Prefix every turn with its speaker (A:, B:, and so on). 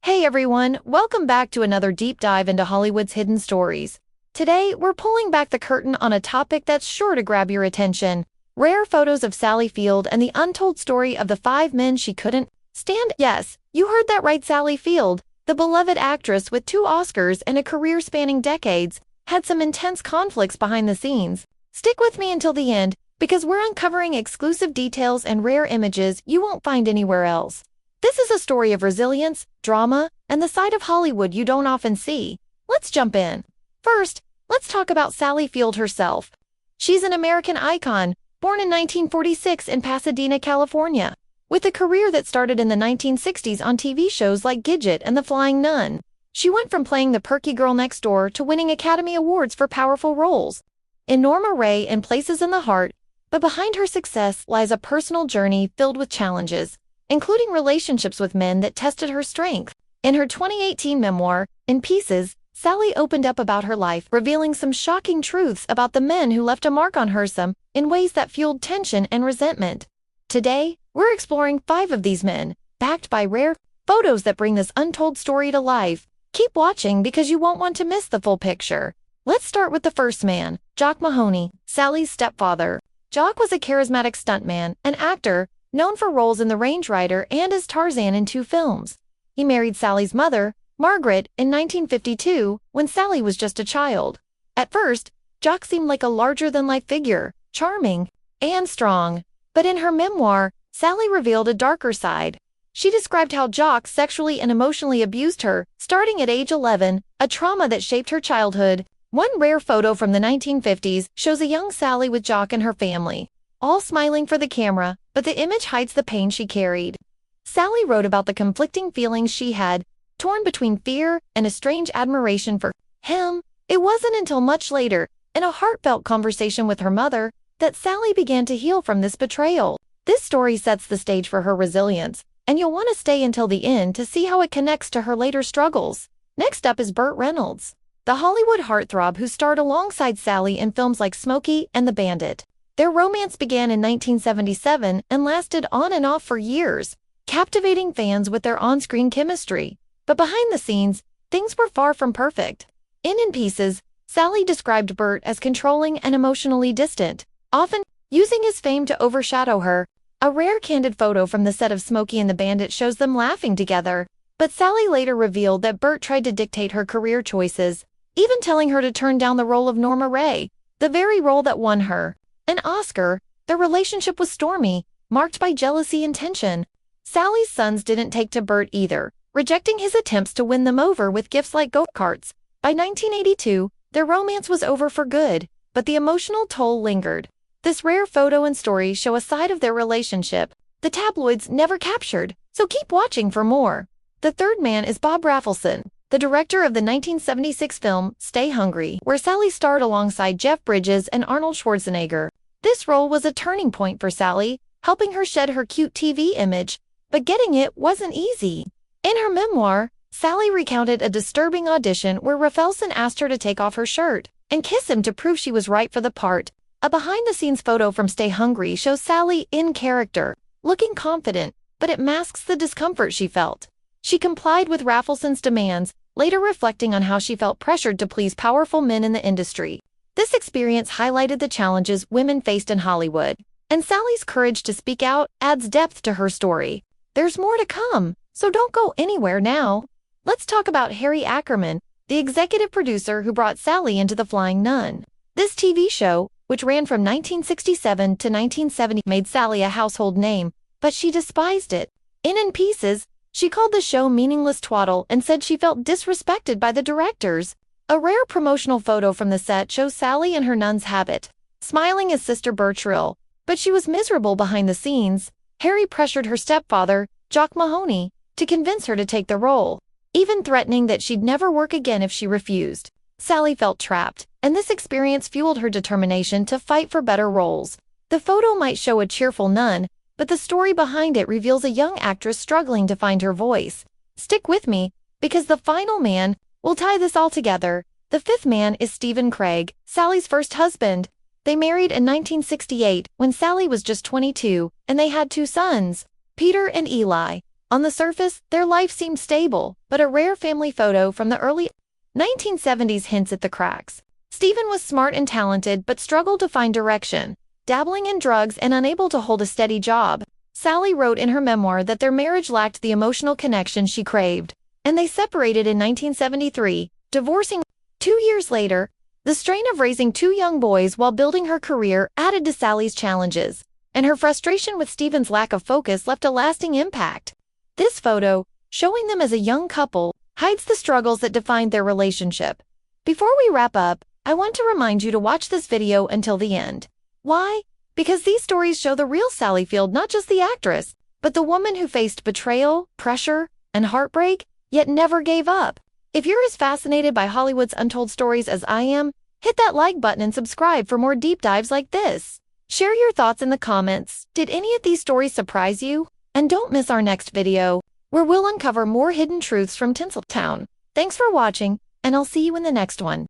A: Hey everyone, welcome back to another deep dive into Hollywood's hidden stories. Today, we're pulling back the curtain on a topic that's sure to grab your attention: rare photos of Sally Field and the untold story of the 5 men she couldn't stand. Yes, you heard that right. Sally Field, the beloved actress with 2 Oscars and a career spanning decades, had some intense conflicts behind the scenes. Stick with me until the end, because we're uncovering exclusive details and rare images you won't find anywhere else. This is a story of resilience, drama, and the side of Hollywood you don't often see. Let's jump in. First, let's talk about Sally Field herself. She's an American icon, born in 1946 in Pasadena, California, with a career that started in the 1960s on TV shows like Gidget and The Flying Nun. She went from playing the perky girl next door to winning Academy Awards for powerful roles in Norma Rae and Places in the Heart, but behind her success lies a personal journey filled with challenges, including relationships with men that tested her strength. In her 2018 memoir, In Pieces, Sally opened up about her life, revealing some shocking truths about the men who left a mark on her, some in ways that fueled tension and resentment. Today, we're exploring 5 of these men, backed by rare photos that bring this untold story to life. Keep watching because you won't want to miss the full picture. Let's start with the first man, Jock Mahoney, Sally's stepfather. Jock was a charismatic stuntman, an actor, known for roles in The Range Rider and as Tarzan in 2 films. He married Sally's mother, Margaret, in 1952, when Sally was just a child. At first, Jock seemed like a larger-than-life figure, charming and strong. But in her memoir, Sally revealed a darker side. She described how Jock sexually and emotionally abused her, starting at age 11, a trauma that shaped her childhood. One rare photo from the 1950s shows a young Sally with Jock and her family, all smiling for the camera, but the image hides the pain she carried. Sally wrote about the conflicting feelings she had, torn between fear and a strange admiration for him. It wasn't until much later, in a heartfelt conversation with her mother, that Sally began to heal from this betrayal. This story sets the stage for her resilience, and you'll want to stay until the end to see how it connects to her later struggles. Next up is Burt Reynolds, the Hollywood heartthrob who starred alongside Sally in films like Smokey and the Bandit. Their romance began in 1977 and lasted on and off for years, captivating fans with their on-screen chemistry. But behind the scenes, things were far from perfect. In Pieces, Sally described Burt as controlling and emotionally distant, often using his fame to overshadow her. A rare candid photo from the set of Smokey and the Bandit shows them laughing together. But Sally later revealed that Burt tried to dictate her career choices, even telling her to turn down the role of Norma Rae, the very role that won her an Oscar. Their relationship was stormy, marked by jealousy and tension. Sally's sons didn't take to Burt either, rejecting his attempts to win them over with gifts like go-karts. By 1982, their romance was over for good, but the emotional toll lingered. This rare photo and story show a side of their relationship the tabloids never captured, so keep watching for more. The third man is Bob Rafelson, the director of the 1976 film Stay Hungry, where Sally starred alongside Jeff Bridges and Arnold Schwarzenegger. This role was a turning point for Sally, helping her shed her cute TV image, but getting it wasn't easy. In her memoir, Sally recounted a disturbing audition where Rafelson asked her to take off her shirt and kiss him to prove she was right for the part. A behind-the-scenes photo from Stay Hungry shows Sally in character, looking confident, but it masks the discomfort she felt. She complied with Rafelson's demands, later reflecting on how she felt pressured to please powerful men in the industry. This experience highlighted the challenges women faced in Hollywood, and Sally's courage to speak out adds depth to her story. There's more to come, so don't go anywhere now. Let's talk about Harry Ackerman, the executive producer who brought Sally into The Flying Nun. This TV show, which ran from 1967 to 1970, made Sally a household name, but she despised it. In Pieces, she called the show meaningless twaddle and said she felt disrespected by the directors. A rare promotional photo from the set shows Sally in her nun's habit, smiling as Sister Bertrill, but she was miserable behind the scenes. Harry pressured her stepfather, Jock Mahoney, to convince her to take the role, even threatening that she'd never work again if she refused. Sally felt trapped, and this experience fueled her determination to fight for better roles. The photo might show a cheerful nun, but the story behind it reveals a young actress struggling to find her voice. Stick with me, because the final man will tie this all together. The fifth man is Stephen Craig, Sally's first husband. They married in 1968 when Sally was just 22, and they had 2 sons, Peter and Eli. On the surface, their life seemed stable, but a rare family photo from the early 1970s hints at the cracks. Stephen was smart and talented but struggled to find direction, dabbling in drugs and unable to hold a steady job. Sally wrote in her memoir that their marriage lacked the emotional connection she craved, and they separated in 1973, divorcing 2 years later. The strain of raising 2 young boys while building her career added to Sally's challenges, and her frustration with Stephen's lack of focus left a lasting impact. This photo, showing them as a young couple, hides the struggles that defined their relationship. Before we wrap up, I want to remind you to watch this video until the end. Why? Because these stories show the real Sally Field, not just the actress, but the woman who faced betrayal, pressure, and heartbreak, yet never gave up. If you're as fascinated by Hollywood's untold stories as I am, hit that like button and subscribe for more deep dives like this. Share your thoughts in the comments. Did any of these stories surprise you? And don't miss our next video, where we'll uncover more hidden truths from Tinseltown. Thanks for watching, and I'll see you in the next one.